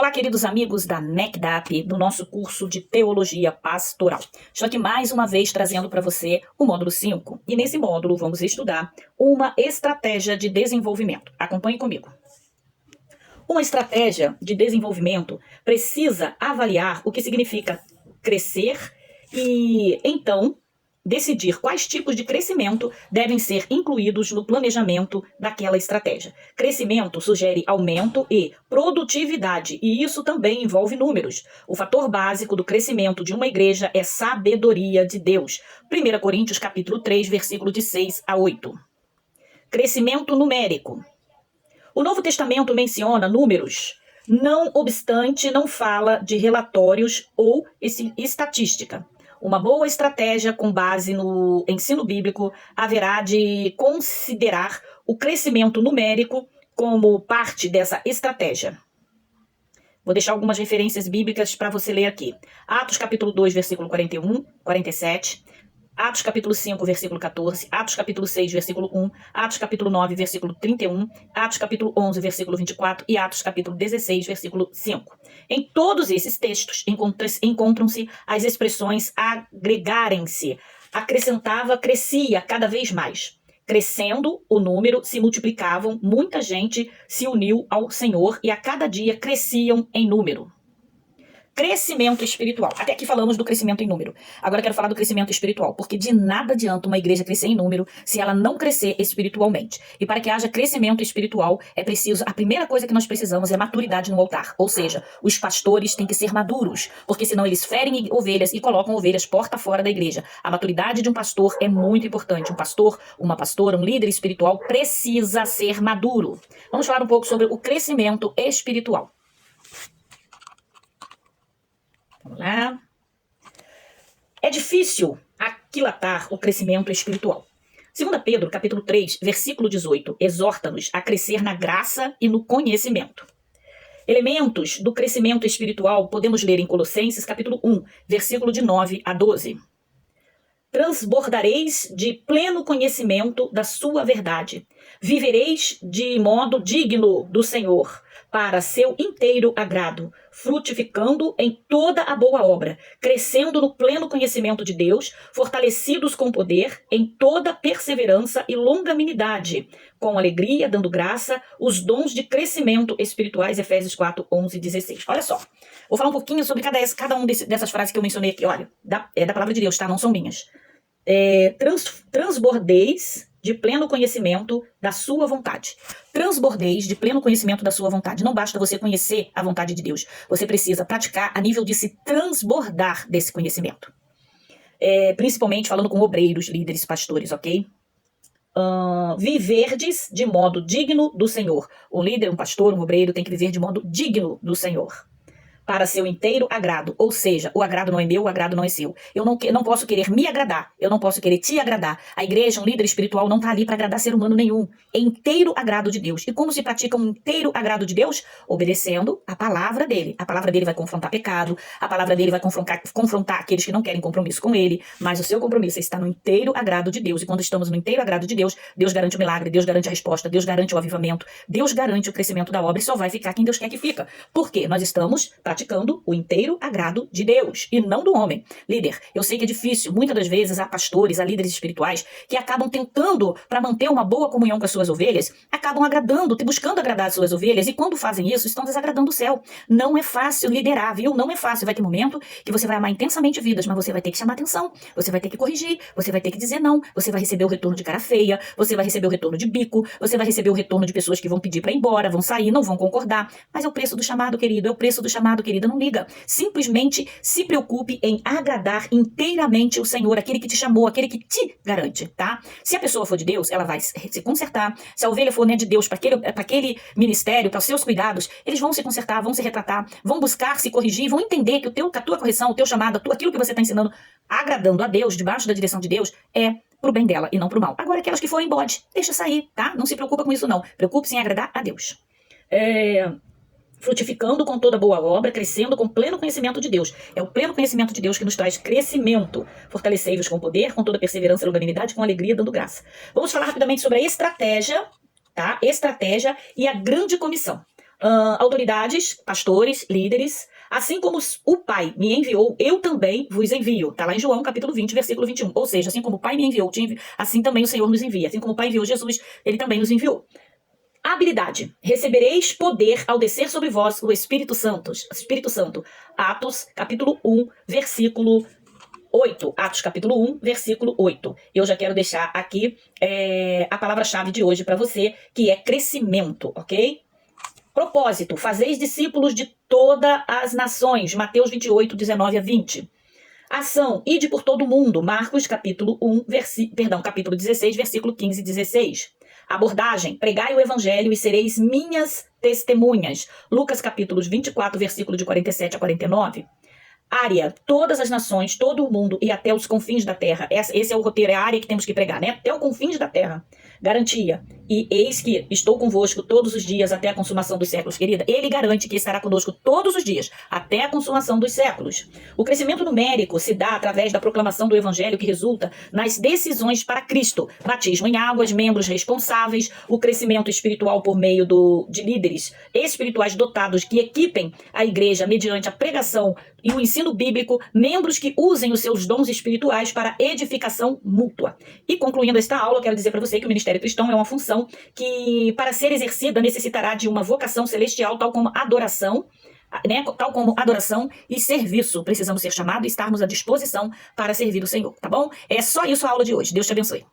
Olá, queridos amigos da NECDAP, do nosso curso de Teologia Pastoral. Estou aqui mais uma vez trazendo para você o módulo 5. E nesse módulo vamos estudar uma estratégia de desenvolvimento. Acompanhe comigo. Uma estratégia de desenvolvimento precisa avaliar o que significa crescer e, então, decidir quais tipos de crescimento devem ser incluídos no planejamento daquela estratégia. Crescimento sugere aumento e produtividade, e isso também envolve números. O fator básico do crescimento de uma igreja é sabedoria de Deus. 1 Coríntios capítulo 3, versículo de 6 a 8. Crescimento numérico. O Novo Testamento menciona números, não obstante não fala de relatórios ou estatística. Uma boa estratégia com base no ensino bíblico haverá de considerar o crescimento numérico como parte dessa estratégia. Vou deixar algumas referências bíblicas para você ler aqui. Atos capítulo 2, versículo 41, 47. Atos capítulo 5, versículo 14, Atos capítulo 6, versículo 1, Atos capítulo 9, versículo 31, Atos capítulo 11, versículo 24 e Atos capítulo 16, versículo 5. Em todos esses textos encontram-se as expressões agregarem-se. Acrescentava, crescia cada vez mais. Crescendo o número, se multiplicavam, muita gente se uniu ao Senhor e a cada dia cresciam em número. Crescimento espiritual. Até aqui falamos do crescimento em número. Agora eu quero falar do crescimento espiritual, porque de nada adianta uma igreja crescer em número se ela não crescer espiritualmente. E para que haja crescimento espiritual, é preciso, a primeira coisa que nós precisamos é maturidade no altar. Ou seja, os pastores têm que ser maduros, porque senão eles ferem ovelhas e colocam ovelhas porta fora da igreja. A maturidade de um pastor é muito importante. Um pastor, uma pastora, um líder espiritual precisa ser maduro. Vamos falar um pouco sobre o crescimento espiritual. Vamos lá. É difícil aquilatar o crescimento espiritual. 2 Pedro, capítulo 3, versículo 18, exorta-nos a crescer na graça e no conhecimento. Elementos do crescimento espiritual podemos ler em Colossenses, capítulo 1, versículo de 9 a 12. Transbordareis de pleno conhecimento da sua verdade. Vivereis de modo digno do Senhor, para seu inteiro agrado, frutificando em toda a boa obra, crescendo no pleno conhecimento de Deus, fortalecidos com poder, em toda perseverança e longanimidade, com alegria, dando graça, os dons de crescimento espirituais, Efésios 4, 11 e 16. Olha só, vou falar um pouquinho sobre cada uma dessas frases que eu mencionei aqui. Olha, é da palavra de Deus, tá? Não são minhas. Transbordeis de pleno conhecimento da sua vontade. Transbordeis de pleno conhecimento da sua vontade. Não basta você conhecer a vontade de Deus. Você precisa praticar a nível de se transbordar desse conhecimento. Principalmente falando com obreiros, líderes, pastores, ok? Viverdes de modo digno do Senhor. Um líder, um pastor, um obreiro tem que viver de modo digno do Senhor, para seu inteiro agrado. Ou seja, o agrado não é meu, o agrado não é seu. Eu não posso querer me agradar, eu não posso querer te agradar. A igreja, um líder espiritual, não está ali para agradar ser humano nenhum. É inteiro agrado de Deus. E como se pratica um inteiro agrado de Deus? Obedecendo a palavra dele. A palavra dele vai confrontar pecado, a palavra dele vai confrontar aqueles que não querem compromisso com ele, mas o seu compromisso é estar no inteiro agrado de Deus. E quando estamos no inteiro agrado de Deus, Deus garante o milagre, Deus garante a resposta, Deus garante o avivamento, Deus garante o crescimento da obra e só vai ficar quem Deus quer que fica. Por quê? Nós estamos praticando o inteiro agrado de Deus e não do homem. Líder, eu sei que é difícil, muitas das vezes há pastores, há líderes espirituais que acabam tentando, para manter uma boa comunhão com as suas ovelhas, acabam agradando, buscando agradar as suas ovelhas e quando fazem isso, estão desagradando o céu. Não é fácil liderar, viu? Não é fácil. Vai ter momento que você vai amar intensamente vidas, mas você vai ter que chamar atenção, você vai ter que corrigir, você vai ter que dizer não, você vai receber o retorno de cara feia, você vai receber o retorno de bico, você vai receber o retorno de pessoas que vão pedir para ir embora, vão sair, não vão concordar, mas é o preço do chamado, querido, é o preço do chamado, querida, não liga. Simplesmente se preocupe em agradar inteiramente o Senhor, aquele que te chamou, aquele que te garante, tá? Se a pessoa for de Deus, ela vai se consertar. Se a ovelha for de Deus para aquele ministério, para os seus cuidados, eles vão se consertar, vão se retratar, vão buscar se corrigir, vão entender que a tua correção, o teu chamado, aquilo que você está ensinando, agradando a Deus, debaixo da direção de Deus, é pro bem dela e não pro mal. Agora, aquelas que forem bode, deixa sair, tá? Não se preocupa com isso, não. Preocupe-se em agradar a Deus. Frutificando com toda boa obra, crescendo com pleno conhecimento de Deus. É o pleno conhecimento de Deus que nos traz crescimento. Fortalecei-vos com poder, com toda perseverança e longanimidade, com alegria, dando graça. Vamos falar rapidamente sobre a estratégia, tá? Estratégia e a grande comissão. autoridades, pastores, líderes, assim como o Pai me enviou, eu também vos envio. Está lá em João, capítulo 20, versículo 21. Ou seja, assim como o Pai me enviou, assim também o Senhor nos envia. Assim como o Pai enviou Jesus, ele também nos enviou. Habilidade. Recebereis poder ao descer sobre vós o Espírito Santo. Atos, capítulo 1, versículo 8. Atos, capítulo 1, versículo 8. Eu já quero deixar aqui a palavra-chave de hoje para você, que é crescimento, ok? Propósito. Fazeis discípulos de todas as nações. Mateus 28, 19 a 20. Ação. Ide por todo o mundo. Marcos, capítulo 16, versículo 15 e 16. Abordagem. Pregai o evangelho e sereis minhas testemunhas. Lucas, capítulos 24, versículo de 47 a 49. Área, todas as nações, todo o mundo e até os confins da terra. Esse é o roteiro, é a área que temos que pregar, né? Até os confins da terra. Garantia. E eis que estou convosco todos os dias até a consumação dos séculos, querida. Ele garante que estará conosco todos os dias até a consumação dos séculos. O crescimento numérico se dá através da proclamação do evangelho que resulta nas decisões para Cristo. Batismo em águas, membros responsáveis, o crescimento espiritual por meio de líderes espirituais dotados que equipem a igreja mediante a pregação e o ensino bíblico, membros que usem os seus dons espirituais para edificação mútua. E concluindo esta aula, eu quero dizer para você que o ministério cristão é uma função que, para ser exercida, necessitará de uma vocação celestial, tal como adoração, né? Tal como adoração e serviço. Precisamos ser chamados e estarmos à disposição para servir o Senhor, tá bom? É só isso a aula de hoje. Deus te abençoe.